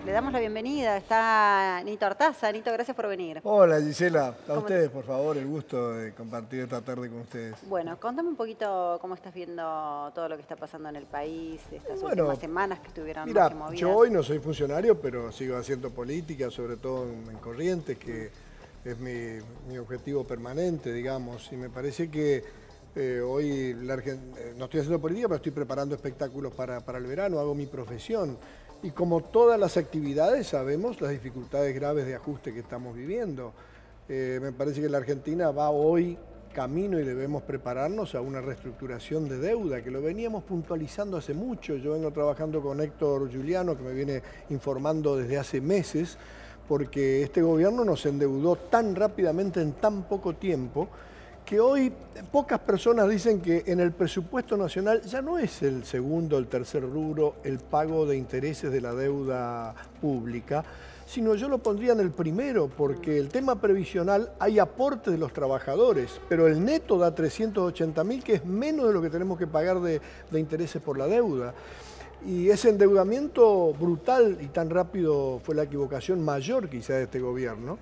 Le damos la bienvenida. Está Nito Artaza. Nito, gracias por venir. Hola Gisela, a ustedes por favor, el gusto de compartir esta tarde con ustedes. Bueno, contame un poquito cómo estás viendo todo lo que está pasando en el país, estas últimas semanas que estuvieron más que movidas. Yo hoy no soy funcionario, pero sigo haciendo política, sobre todo en Corrientes, que es mi objetivo permanente, digamos, y me parece que hoy no estoy haciendo política, pero estoy preparando espectáculos para el verano, hago mi profesión. Y como todas las actividades, sabemos las dificultades graves de ajuste que estamos viviendo. Me parece que la Argentina va hoy camino y debemos prepararnos a una reestructuración de deuda, que lo veníamos puntualizando hace mucho. Yo vengo trabajando con Héctor Juliano, que me viene informando desde hace meses, porque este gobierno nos endeudó tan rápidamente en tan poco tiempo, que hoy pocas personas dicen que en el presupuesto nacional ya no es el segundo, el tercer rubro, el pago de intereses de la deuda pública, sino yo lo pondría en el primero, porque el tema previsional hay aportes de los trabajadores, pero el neto da 380.000, que es menos de lo que tenemos que pagar de intereses por la deuda. Y ese endeudamiento brutal y tan rápido fue la equivocación mayor quizá de este gobierno.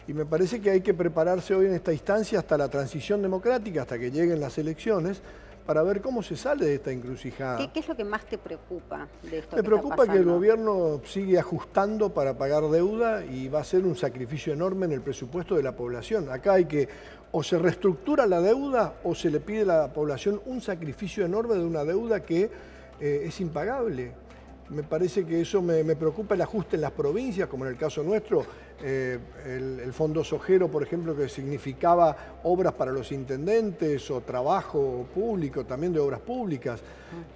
Y me parece que hay que prepararse hoy en esta instancia hasta la transición democrática, hasta que lleguen las elecciones, para ver cómo se sale de esta encrucijada. ¿Qué es lo que más te preocupa de esto? Me preocupa que el gobierno sigue ajustando para pagar deuda y va a ser un sacrificio enorme en el presupuesto de la población. Acá hay que o se reestructura la deuda o se le pide a la población un sacrificio enorme de una deuda que es impagable. Me parece que eso me preocupa, el ajuste en las provincias, como en el caso nuestro, el fondo sojero, por ejemplo, que significaba obras para los intendentes o trabajo público, también de obras públicas,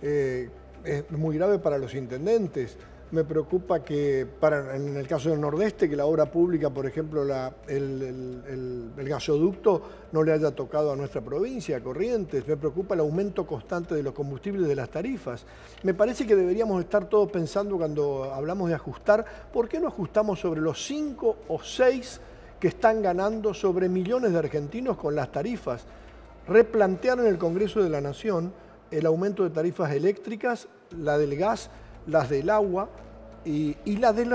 es muy grave para los intendentes. Me preocupa que, en el caso del Nordeste, que la obra pública, por ejemplo, el gasoducto no le haya tocado a nuestra provincia, a Corrientes. Me preocupa el aumento constante de los combustibles, de las tarifas. Me parece que deberíamos estar todos pensando, cuando hablamos de ajustar, ¿por qué no ajustamos sobre los 5 o 6 que están ganando sobre millones de argentinos con las tarifas? Replantear en el Congreso de la Nación el aumento de tarifas eléctricas, la del gas, las del agua y la de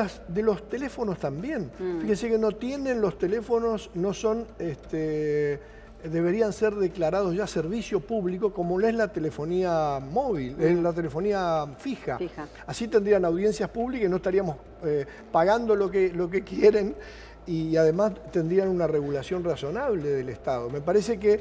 los teléfonos también. Fíjense que no tienen los teléfonos, no son, deberían ser declarados ya servicio público, como lo es la telefonía móvil, la telefonía fija. Así tendrían audiencias públicas y no estaríamos pagando lo que quieren, y además tendrían una regulación razonable del Estado. Me parece que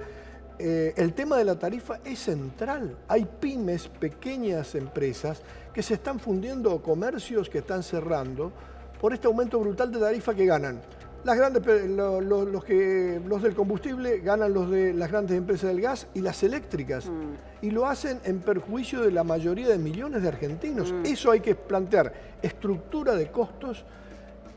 el tema de la tarifa es central. Hay pymes, pequeñas empresas que se están fundiendo, comercios que están cerrando por este aumento brutal de tarifa que ganan. Las grandes, los del combustible ganan los de las grandes empresas del gas y las eléctricas. Y lo hacen en perjuicio de la mayoría de millones de argentinos. Eso hay que plantear, estructura de costos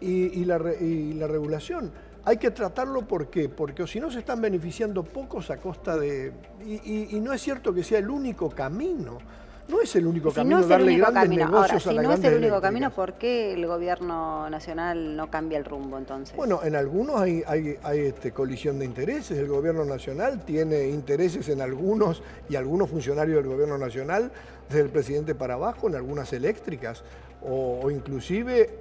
y la regulación. Hay que tratarlo, ¿por qué? Porque si no se están beneficiando pocos a costa de... Y no es cierto que sea el único camino. No es el único camino darle grandes negocios a las grandes eléctricas. Si no es el único camino, ¿por qué el gobierno nacional no cambia el rumbo entonces? Bueno, en algunos hay colisión de intereses. El gobierno nacional tiene intereses en algunos, y algunos funcionarios del gobierno nacional, desde el presidente para abajo, en algunas eléctricas, o inclusive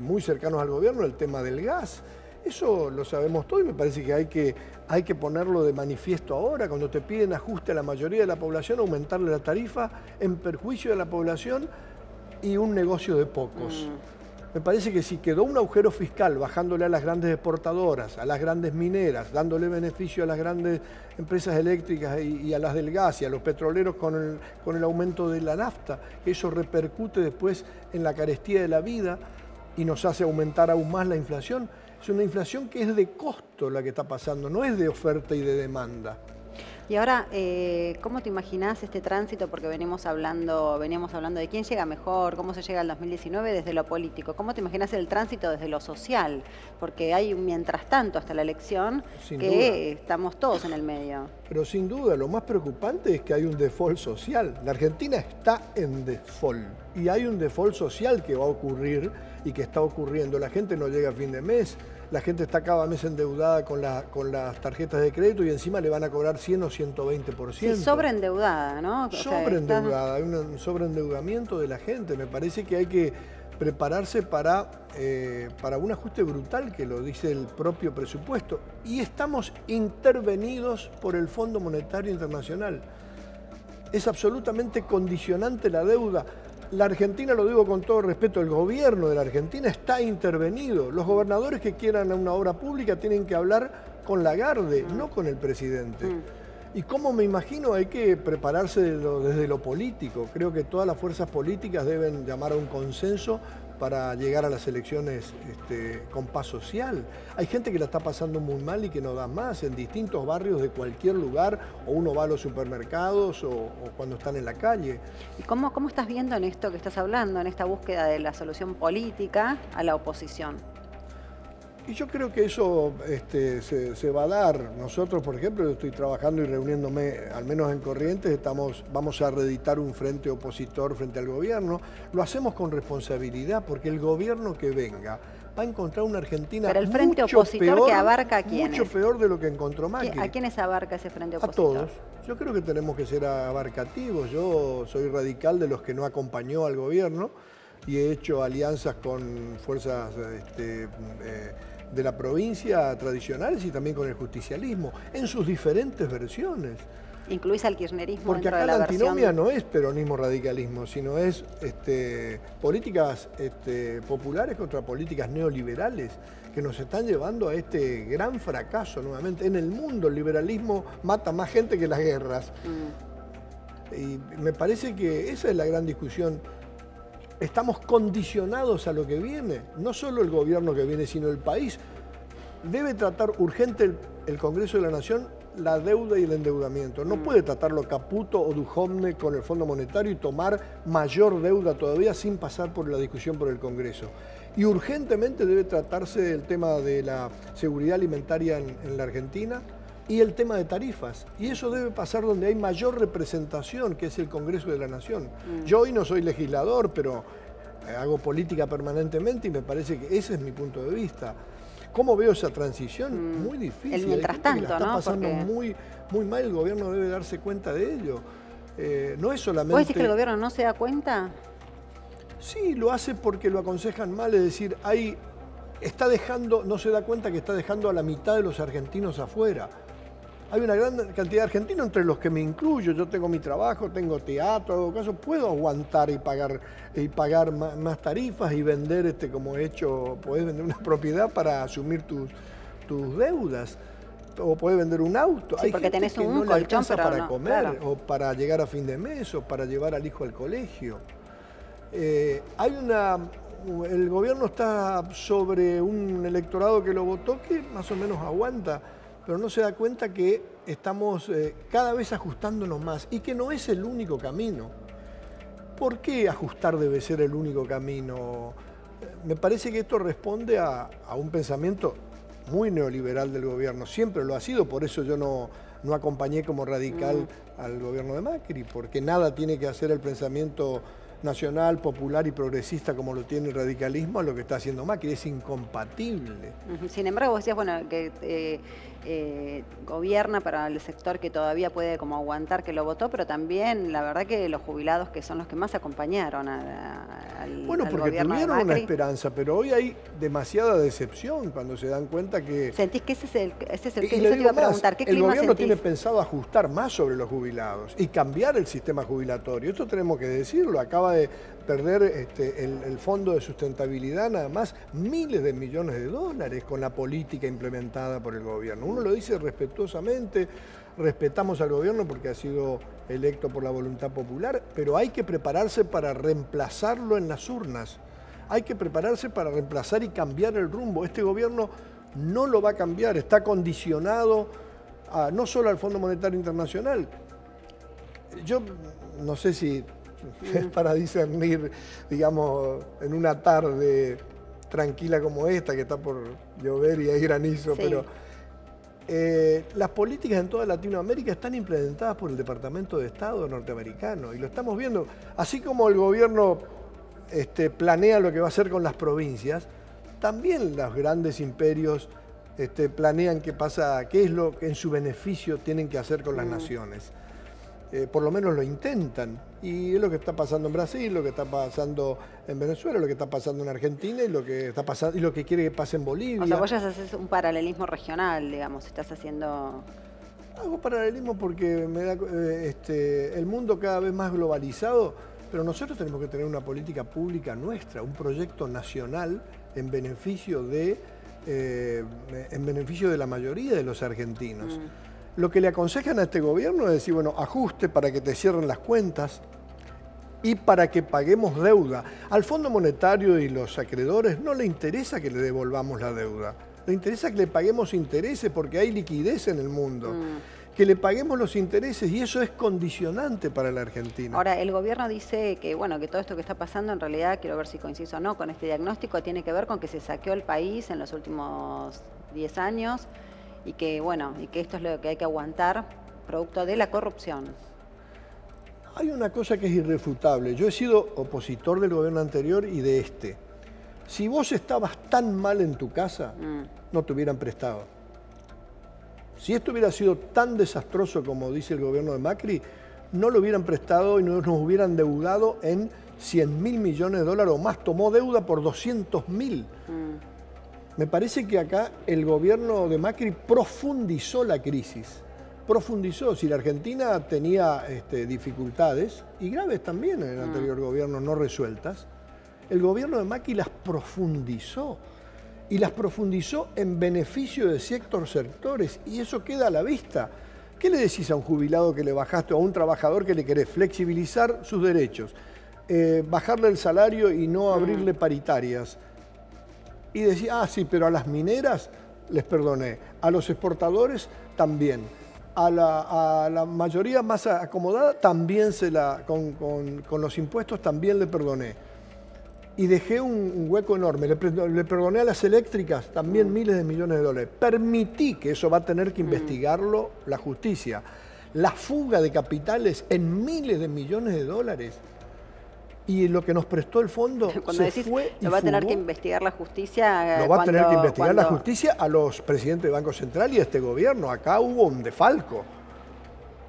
muy cercanos al gobierno, el tema del gas. Eso lo sabemos todo y me parece que hay que ponerlo de manifiesto ahora, cuando te piden ajuste a la mayoría de la población, aumentarle la tarifa en perjuicio de la población y un negocio de pocos. Me parece que si quedó un agujero fiscal bajándole a las grandes exportadoras, a las grandes mineras, dándole beneficio a las grandes empresas eléctricas y a las del gas y a los petroleros con el aumento de la nafta, eso repercute después en la carestía de la vida y nos hace aumentar aún más la inflación. Es una inflación que es de costo la que está pasando, no es de oferta y de demanda. Y ahora, ¿cómo te imaginás este tránsito? Porque veníamos hablando de quién llega mejor, cómo se llega al 2019 desde lo político. ¿Cómo te imaginás el tránsito desde lo social? Porque hay un mientras tanto hasta la elección que estamos todos en el medio. Pero sin duda, lo más preocupante es que hay un default social. La Argentina está en default. Y hay un default social que va a ocurrir y que está ocurriendo. La gente no llega a fin de mes. La gente está cada mes endeudada con las tarjetas de crédito y encima le van a cobrar 100 o 120%. Sí, sobreendeudada, ¿no? Sobreendeudada, hay un sobreendeudamiento de la gente. Me parece que hay que prepararse para un ajuste brutal, que lo dice el propio presupuesto. Y estamos intervenidos por el Fondo Monetario Internacional. Es absolutamente condicionante la deuda. La Argentina, lo digo con todo respeto, el gobierno de la Argentina está intervenido. Los gobernadores que quieran una obra pública tienen que hablar con Lagarde, no con el presidente. Y como me imagino, hay que prepararse desde lo político. Creo que todas las fuerzas políticas deben llamar a un consenso para llegar a las elecciones con paz social. Hay gente que la está pasando muy mal y que no da más en distintos barrios de cualquier lugar, o uno va a los supermercados o cuando están en la calle. ¿Y cómo estás viendo en esto que estás hablando, en esta búsqueda de la solución política a la oposición? Y yo creo que eso se va a dar. Nosotros, por ejemplo, yo estoy trabajando y reuniéndome, al menos en Corrientes, vamos a reeditar un frente opositor frente al gobierno. Lo hacemos con responsabilidad, porque el gobierno que venga va a encontrar una Argentina Pero el frente opositor peor, que abarca a quiénes. Mucho peor de lo que encontró Macri. ¿A quiénes abarca ese frente opositor? A todos. Yo creo que tenemos que ser abarcativos. Yo soy radical de los que no acompañó al gobierno y he hecho alianzas con fuerzas de la provincia tradicionales y también con el justicialismo, en sus diferentes versiones. ¿Incluís al kirchnerismo? Porque dentro acá de la antinomia no es peronismo-radicalismo, sino es políticas populares contra políticas neoliberales que nos están llevando a este gran fracaso nuevamente. En el mundo el liberalismo mata más gente que las guerras. Y me parece que esa es la gran discusión. Estamos condicionados a lo que viene, no solo el gobierno que viene, sino el país. Debe tratar urgente el Congreso de la Nación la deuda y el endeudamiento. No puede tratarlo Caputo o Duhovne con el Fondo Monetario y tomar mayor deuda todavía sin pasar por la discusión por el Congreso. Y urgentemente debe tratarse el tema de la seguridad alimentaria en la Argentina y el tema de tarifas. Y eso debe pasar donde hay mayor representación, que es el Congreso de la Nación. Yo hoy no soy legislador, pero hago política permanentemente y me parece que ese es mi punto de vista. ¿Cómo veo esa transición? Muy difícil. El mientras tanto, la está ¿no? pasando Porque... muy mal, el gobierno debe darse cuenta de ello. No es solamente... ¿Vos decís que el gobierno no se da cuenta? Sí, lo hace porque lo aconsejan mal, es decir, no se da cuenta que está dejando a la mitad de los argentinos afuera. Hay una gran cantidad de argentinos, entre los que me incluyo. Yo tengo mi trabajo, tengo teatro, hago caso, puedo aguantar y pagar más tarifas y vender, como he hecho, podés vender una propiedad para asumir tus deudas. O podés vender un auto. Sí, hay porque gente tenés que un no le alcanza colchón, para comer, claro. o para llegar a fin de mes, o para llevar al hijo al colegio. El gobierno está sobre un electorado que lo votó, que más o menos aguanta, pero no se da cuenta que estamos cada vez ajustándonos más y que no es el único camino. ¿Por qué ajustar debe ser el único camino? Me parece que esto responde a un pensamiento muy neoliberal del gobierno. Siempre lo ha sido, por eso yo no acompañé como radical al gobierno de Macri, porque nada tiene que hacer el pensamiento nacional, popular y progresista como lo tiene el radicalismo a lo que está haciendo Macri. Es incompatible. Sin embargo, vos decías, bueno, que gobierna para el sector que todavía puede como aguantar que lo votó, pero también la verdad que los jubilados, que son los que más acompañaron al Bueno, al porque gobierno de tuvieron una Macri. esperanza, pero hoy hay demasiada decepción cuando se dan cuenta que... ¿Sentís que ese es el que Y eso le te iba digo a preguntar? ¿Qué el clima gobierno sentís? tiene pensado ajustar más sobre los jubilados y cambiar el sistema jubilatorio. Esto tenemos que decirlo. Acaba de perder el Fondo de Sustentabilidad nada más miles de millones de dólares con la política implementada por el gobierno. Uno lo dice respetuosamente, respetamos al gobierno porque ha sido electo por la voluntad popular, pero hay que prepararse para reemplazarlo en las urnas. Hay que prepararse para reemplazar y cambiar el rumbo. Este gobierno no lo va a cambiar, está condicionado no solo al Fondo Monetario Internacional. Yo no sé si es para discernir, digamos, en una tarde tranquila como esta, que está por llover y hay granizo, Sí. pero las políticas en toda Latinoamérica están implementadas por el Departamento de Estado norteamericano y lo estamos viendo. Así como el gobierno planea lo que va a hacer con las provincias, también los grandes imperios planean qué es lo que en su beneficio tienen que hacer con las naciones. Por lo menos lo intentan. Y es lo que está pasando en Brasil, lo que está pasando en Venezuela, lo que está pasando en Argentina y lo que está pasando y lo que quiere que pase en Bolivia. O sea, vos ya haces un paralelismo regional, digamos, estás haciendo... Hago paralelismo porque me da, el mundo cada vez más globalizado, pero nosotros tenemos que tener una política pública nuestra, un proyecto nacional en beneficio de la mayoría de los argentinos. Lo que le aconsejan a este gobierno es decir, bueno, ajuste para que te cierren las cuentas y para que paguemos deuda. Al Fondo Monetario y los acreedores no le interesa que le devolvamos la deuda. Le interesa que le paguemos intereses porque hay liquidez en el mundo. Que le paguemos los intereses y eso es condicionante para la Argentina. Ahora, el gobierno dice que, bueno, que todo esto que está pasando, en realidad, quiero ver si coincido o no con este diagnóstico, tiene que ver con que se saqueó el país en los últimos 10 años y que, bueno, y que esto es lo que hay que aguantar producto de la corrupción. Hay una cosa que es irrefutable. Yo he sido opositor del gobierno anterior y de este. Si vos estabas tan mal en tu casa, no te hubieran prestado. Si esto hubiera sido tan desastroso como dice el gobierno de Macri, no lo hubieran prestado y no nos hubieran deudado en 100.000 millones de dólares o más. Tomó deuda por 200.000. Me parece que acá el gobierno de Macri profundizó la crisis. Profundizó. Si la Argentina tenía dificultades, y graves también en el anterior gobierno no resueltas, el gobierno de Macri las profundizó. Y las profundizó en beneficio de ciertos sectores, y eso queda a la vista. ¿Qué le decís a un jubilado que le bajaste o a un trabajador que le querés flexibilizar sus derechos? Bajarle el salario y no abrirle paritarias. Y decís, ah, sí, pero a las mineras les perdoné, a los exportadores también, a la mayoría más acomodada también con los impuestos también le perdoné. Y dejé un hueco enorme. Le perdoné a las eléctricas también miles de millones de dólares. Permití, que eso va a tener que investigarlo la justicia, la fuga de capitales en miles de millones de dólares. Y lo que nos prestó el fondo cuando se decís, fue y lo va a tener fugó. que investigar la justicia. Lo va a tener que investigar la justicia a los presidentes del Banco Central y a este gobierno. Acá hubo un defalco.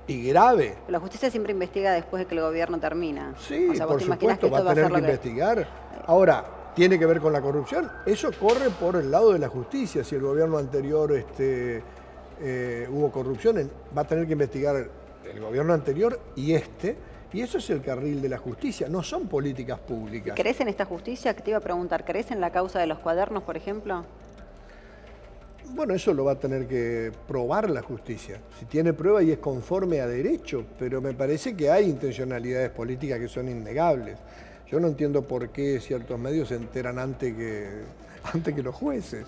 Y grave. La justicia siempre investiga después de que el gobierno termina. Sí, o sea, por supuesto, va a tener que investigar. Ahora, ¿tiene que ver con la corrupción? Eso corre por el lado de la justicia. Si el gobierno anterior hubo corrupción, va a tener que investigar el gobierno anterior y y eso es el carril de la justicia, no son políticas públicas. ¿Crees en esta justicia? Que te iba a preguntar, ¿crees en la causa de los cuadernos, por ejemplo? Bueno, eso lo va a tener que probar la justicia. Si tiene prueba y es conforme a derecho, pero me parece que hay intencionalidades políticas que son innegables. Yo no entiendo por qué ciertos medios se enteran antes que los jueces.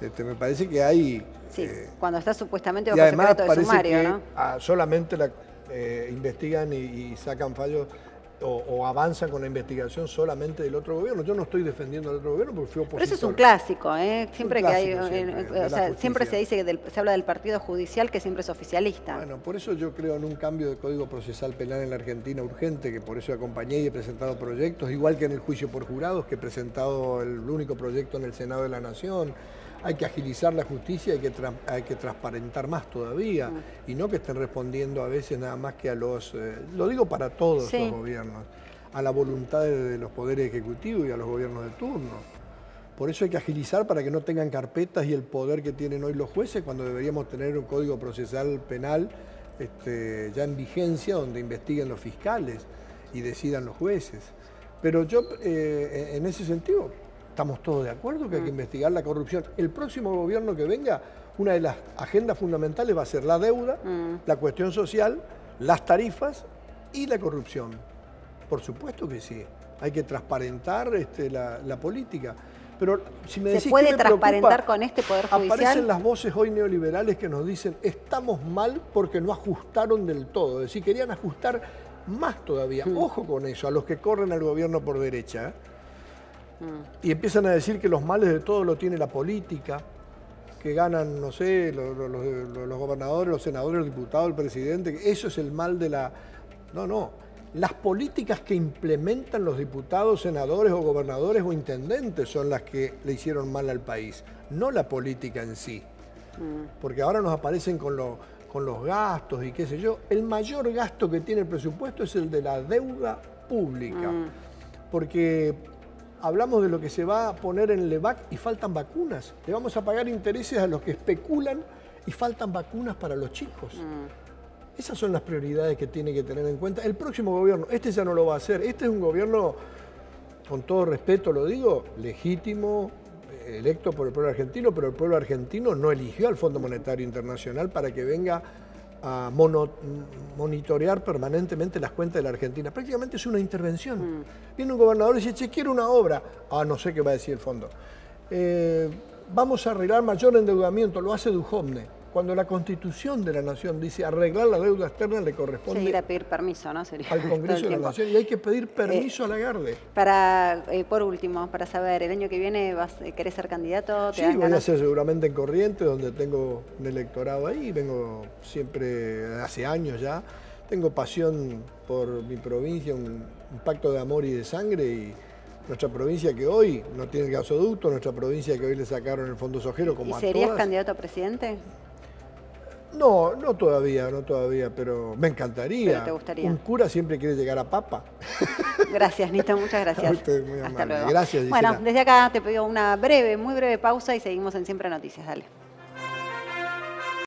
Me parece que hay... Sí, cuando está supuestamente bajo secreto de sumario, que, ¿no? Solamente investigan y sacan fallos o avanzan con la investigación solamente del otro gobierno. Yo no estoy defendiendo al otro gobierno porque fui opositor. Pero eso es un clásico, ¿eh? Siempre que hay, siempre se dice que se habla del partido judicial que siempre es oficialista. Bueno, por eso yo creo en un cambio de Código Procesal Penal en la Argentina urgente, que por eso acompañé y he presentado proyectos, igual que en el juicio por jurados, que he presentado el único proyecto en el Senado de la Nación. Hay que agilizar la justicia, hay que transparentar más todavía y no que estén respondiendo a veces nada más que a los, lo digo para todos los gobiernos, a la voluntad de los poderes ejecutivos y a los gobiernos de turno. Por eso hay que agilizar para que no tengan carpetas y el poder que tienen hoy los jueces cuando deberíamos tener un Código Procesal Penal ya en vigencia donde investiguen los fiscales y decidan los jueces. Pero yo en ese sentido... Estamos todos de acuerdo que hay que investigar la corrupción. El próximo gobierno que venga, una de las agendas fundamentales va a ser la deuda, la cuestión social, las tarifas y la corrupción. Por supuesto que sí. Hay que transparentar la política. Pero si me decís, ¿se puede transparentar con este Poder Judicial? Aparecen las voces hoy neoliberales que nos dicen estamos mal porque no ajustaron del todo. Es decir, querían ajustar más todavía. Ojo con eso, a los que corren al gobierno por derecha. Y empiezan a decir que los males de todo lo tiene la política, que ganan, no sé, los gobernadores, los senadores, los diputados, el presidente, que eso es el mal de la... No. Las políticas que implementan los diputados, senadores o gobernadores o intendentes son las que le hicieron mal al país, no la política en sí. Porque ahora nos aparecen con con los gastos y qué sé yo. El mayor gasto que tiene el presupuesto es el de la deuda pública, porque hablamos de lo que se va a poner en el EVAC y faltan vacunas. Le vamos a pagar intereses a los que especulan y faltan vacunas para los chicos. Esas son las prioridades que tiene que tener en cuenta el próximo gobierno. Este ya no lo va a hacer. Este es un gobierno, con todo respeto lo digo, legítimo, electo por el pueblo argentino, pero el pueblo argentino no eligió al Fondo Monetario Internacional para que venga a monitorear permanentemente las cuentas de la Argentina. Prácticamente es una intervención. Viene un gobernador y dice, che, quiero una obra. Ah, no sé qué va a decir el fondo. Vamos a arreglar mayor endeudamiento, lo hace Duhovne. Cuando la Constitución de la Nación dice arreglar la deuda externa le corresponde ir a pedir permiso, ¿no? Sería al Congreso de la Nación y hay que pedir permiso a Lagarde. Por último, para saber, ¿el año que viene querés ser candidato? Sí, voy a ser seguramente en Corrientes, donde tengo un electorado ahí, vengo siempre, hace años ya, tengo pasión por mi provincia, un pacto de amor y de sangre y nuestra provincia que hoy no tiene el gasoducto, nuestra provincia que hoy le sacaron el Fondo Sojero como a todas. ¿Y serías candidato a presidente? No, no todavía, pero me encantaría. ¿Pero te gustaría? Un cura siempre quiere llegar a papa. Gracias, Nito, muchas gracias. Usted, muy amable. Hasta luego. Gracias, Gisela. Bueno, desde acá te pido una muy breve pausa y seguimos en Siempre Noticias. Dale.